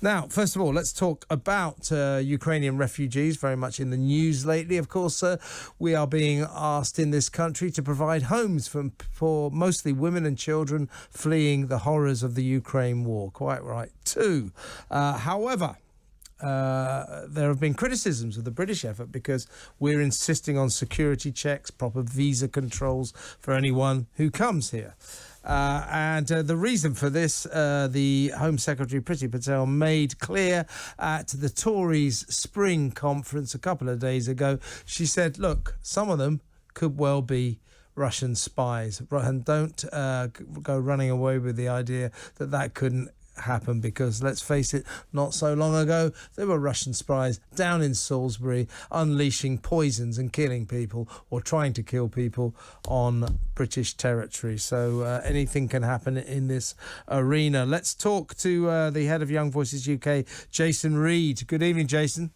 Now, first of all, let's talk about Ukrainian refugees, very much in the news lately. Of course, we are being asked in this country to provide homes for mostly women and children fleeing the horrors of the Ukraine war. Quite right, too. However, there have been criticisms of the British effort because we're insisting on security checks, proper visa controls for anyone who comes here. And the reason for this, the Home Secretary Priti Patel made clear at the Tories' spring conference a couple of days ago. She said, look, some of them could well be Russian spies, and don't go running away with the idea that that couldn't happen, because let's face it, not so long ago there were Russian spies down in Salisbury unleashing poisons and killing people, or trying to kill people on British territory. So anything can happen in this arena. Let's talk to the head of Young Voices UK, Jason Reed. Good evening, Jason.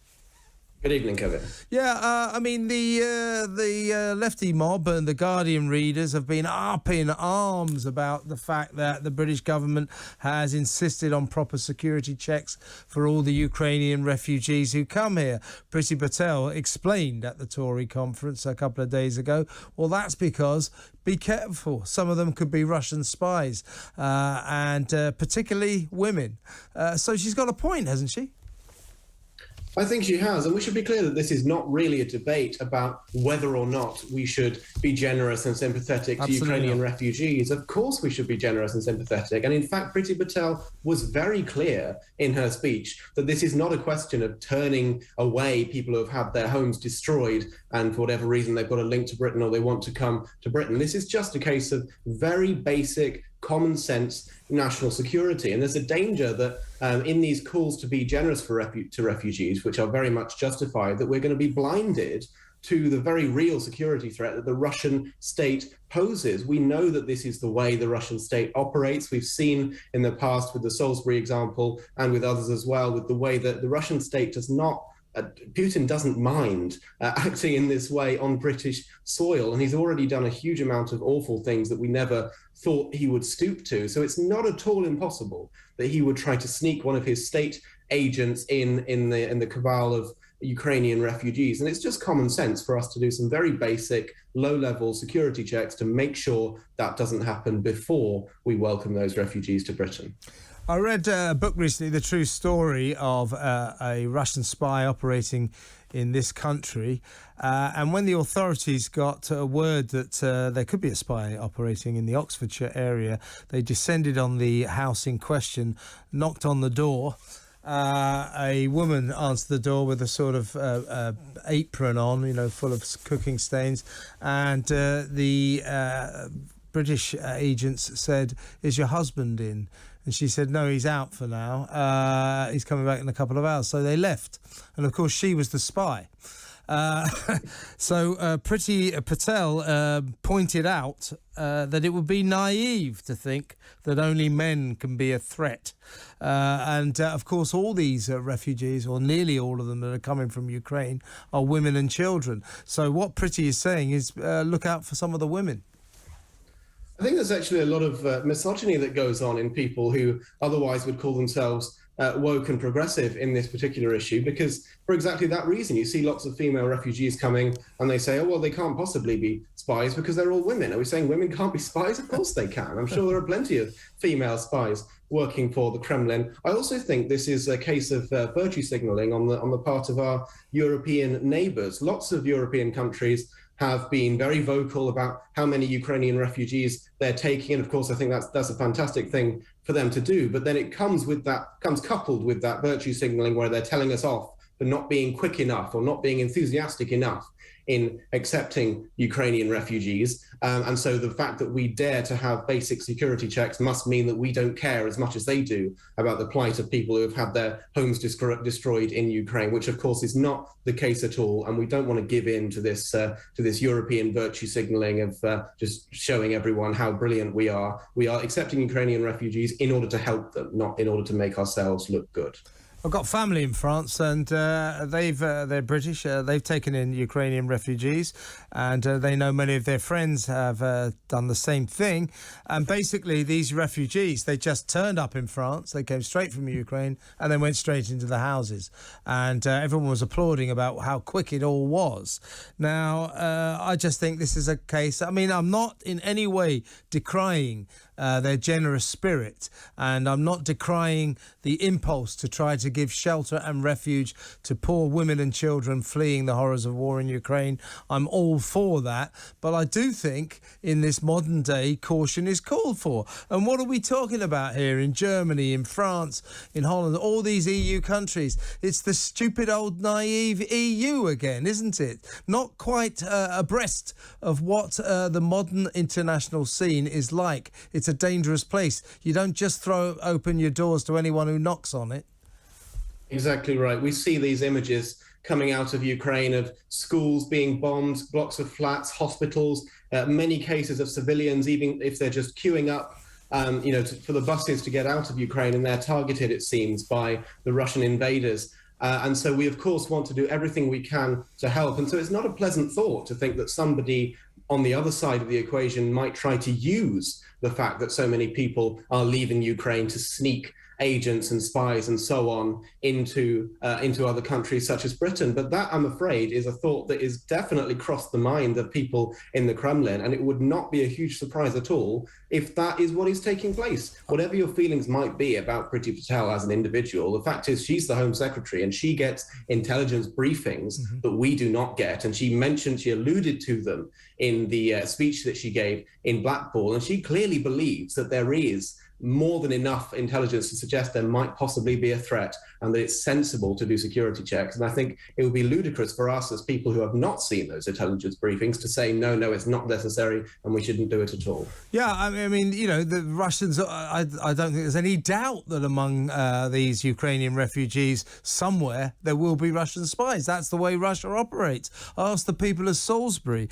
Good evening, Kevin. Yeah, I mean, the lefty mob and the Guardian readers have been up in arms about the fact that the British government has insisted on proper security checks for all the Ukrainian refugees who come here. Priti Patel explained at the Tory conference a couple of days ago, well, that's because, be careful, some of them could be Russian spies, and particularly women. So she's got a point, hasn't she? I think she has, and we should be clear that this is not really a debate about whether or not we should be generous and sympathetic to Ukrainian refugees. Of course we should be generous and sympathetic, and in fact Priti Patel was very clear in her speech that this is not a question of turning away people who have had their homes destroyed and for whatever reason they've got a link to Britain or they want to come to Britain. This is just a case of very basic common sense national security. And there's a danger that in these calls to be generous to refugees, which are very much justified, that we're going to be blinded to the very real security threat that the Russian state poses. We know that this is the way the Russian state operates. We've seen in the past with the Salisbury example and with others as well, with the way that the Russian state does not Putin doesn't mind acting in this way on British soil, and he's already done a huge amount of awful things that we never thought he would stoop to. So it's not at all impossible that he would try to sneak one of his state agents in the cabal of Ukrainian refugees. And it's just common sense for us to do some very basic, low-level security checks to make sure that doesn't happen before we welcome those refugees to Britain. I read a book recently, The True Story of a Russian spy operating in this country. And when the authorities got word that there could be a spy operating in the Oxfordshire area, they descended on the house in question, knocked on the door. A woman answered the door with a sort of apron on, full of cooking stains. And the British agents said, "Is your husband in?" And she said, "No, he's out for now. He's coming back in a couple of hours." So they left. And of course, she was the spy. So Priti Patel pointed out that it would be naive to think that only men can be a threat. And of course, all these refugees, or nearly all of them that are coming from Ukraine, are women and children. So what Priti is saying is look out for some of the women. I think there's actually a lot of misogyny that goes on in people who otherwise would call themselves woke and progressive in this particular issue, because for exactly that reason, you see lots of female refugees coming and they say, oh, well, they can't possibly be spies because they're all women. Are we saying women can't be spies? Of course they can. I'm sure there are plenty of female spies working for the Kremlin. I also think this is a case of virtue signaling on the part of our European neighbours. Lots of European countries have been very vocal about how many Ukrainian refugees they're taking. And of course, I think that's a fantastic thing for them to do. But then it comes coupled with that virtue signaling where they're telling us off for not being quick enough or not being enthusiastic enough in accepting Ukrainian refugees. And so the fact that we dare to have basic security checks must mean that we don't care as much as they do about the plight of people who have had their homes destroyed in Ukraine, which of course is not the case at all. And we don't want to give in to this European virtue signaling of just showing everyone how brilliant we are. We are accepting Ukrainian refugees in order to help them, not in order to make ourselves look good. I've got family in France, and they're British. They've taken in Ukrainian refugees, and they know many of their friends have done the same thing. And basically, these refugees, they just turned up in France. They came straight from Ukraine, and then went straight into the houses. And everyone was applauding about how quick it all was. Now, I just think this is a case. I mean, I'm not in any way decrying their generous spirit, and I'm not decrying the impulse to try to give shelter and refuge to poor women and children fleeing the horrors of war in Ukraine. I'm all for that, but I do think in this modern day caution is called for. And what are we talking about here in Germany, in France, in Holland, all these EU countries? It's the stupid old naive EU again, isn't it? Not quite abreast of what the modern international scene is like. It's a dangerous place. You don't just throw open your doors to anyone who knocks on it. Exactly right. We see these images coming out of Ukraine of schools being bombed, blocks of flats, hospitals, many cases of civilians, even if they're just queuing up, for the buses to get out of Ukraine, and they're targeted, it seems, by the Russian invaders. And so we, of course, want to do everything we can to help. And so it's not a pleasant thought to think that somebody on the other side of the equation might try to use the fact that so many people are leaving Ukraine to sneak agents and spies and so on into other countries such as Britain. But that, I'm afraid, is a thought that is definitely crossed the mind of people in the Kremlin, and it would not be a huge surprise at all if that is what is taking place. Whatever your feelings might be about Priti Patel as an individual, the fact is she's the Home Secretary and she gets intelligence briefings that we do not get. And she alluded to them in the speech that she gave in Blackpool, and she clearly believes that there is more than enough intelligence to suggest there might possibly be a threat and that it's sensible to do security checks. And I think it would be ludicrous for us as people who have not seen those intelligence briefings to say, no, it's not necessary and we shouldn't do it at all. Yeah, I mean, the Russians, I don't think there's any doubt that among these Ukrainian refugees somewhere there will be Russian spies. That's the way Russia operates. Ask the people of Salisbury.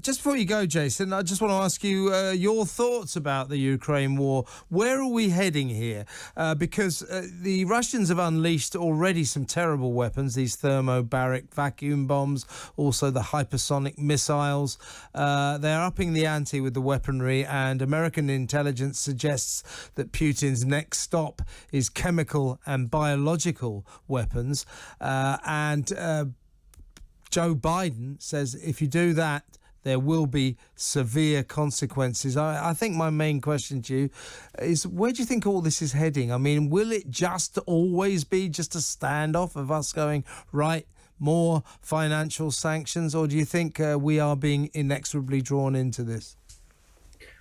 Just before you go, Jason, I just want to ask you your thoughts about the Ukraine war. Where are we heading here? Because the Russians have unleashed already some terrible weapons, these thermobaric vacuum bombs, also the hypersonic missiles. They're upping the ante with the weaponry, and American intelligence suggests that Putin's next stop is chemical and biological weapons. And Joe Biden says if you do that, there will be severe consequences. I think my main question to you is, where do you think all this is heading? I mean, will it just always be just a standoff of us going, right, more financial sanctions, or do you think we are being inexorably drawn into this?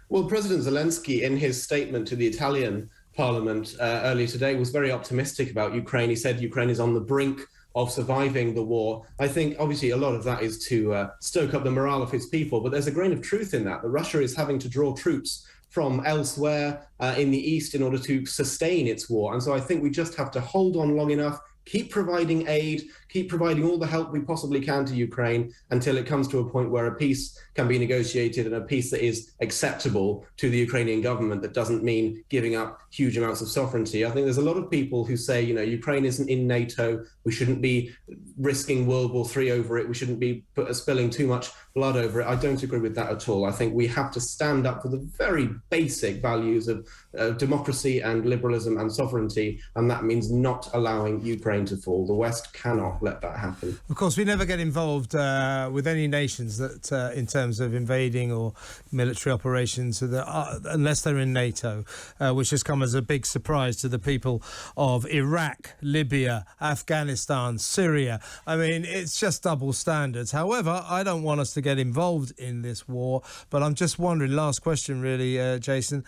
Well, President Zelensky, in his statement to the Italian parliament earlier today, was very optimistic about Ukraine. He said Ukraine is on the brink of surviving the war. I think obviously a lot of that is to stoke up the morale of his people, but there's a grain of truth in that Russia is having to draw troops from elsewhere in the east in order to sustain its war. And so I think we just have to hold on long enough, keep providing aid, keep providing all the help we possibly can to Ukraine until it comes to a point where a peace can be negotiated, and a peace that is acceptable to the Ukrainian government that doesn't mean giving up huge amounts of sovereignty. I think there's a lot of people who say, Ukraine isn't in NATO, we shouldn't be risking World War III over it, we shouldn't be spilling too much blood over it. I don't agree with that at all. I think we have to stand up for the very basic values of democracy and liberalism and sovereignty, and that means not allowing Ukraine to fall. The West cannot let that happen. Of course, we never get involved with any nations that, in terms of invading or military operations, unless they're in NATO, which has come as a big surprise to the people of Iraq, Libya, Afghanistan, Syria. I mean, it's just double standards. However, I don't want us to get involved in this war, but I'm just wondering, last question really, Jason,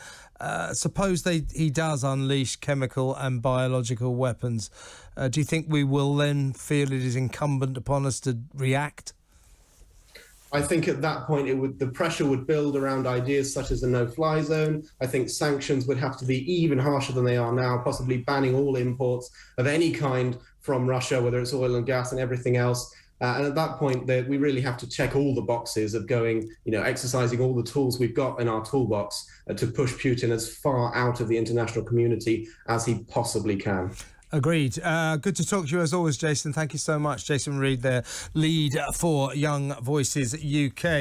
suppose he does unleash chemical and biological weapons. Do you think we will then feel it is incumbent upon us to react? I think at that point the pressure would build around ideas such as a no-fly zone. I think sanctions would have to be even harsher than they are now, possibly banning all imports of any kind from Russia, whether it's oil and gas and everything else. And at that point, we really have to check all the boxes of going, exercising all the tools we've got in our toolbox to push Putin as far out of the international community as he possibly can. Agreed. Good to talk to you as always, Jason. Thank you so much. Jason Reed, the lead for Young Voices UK.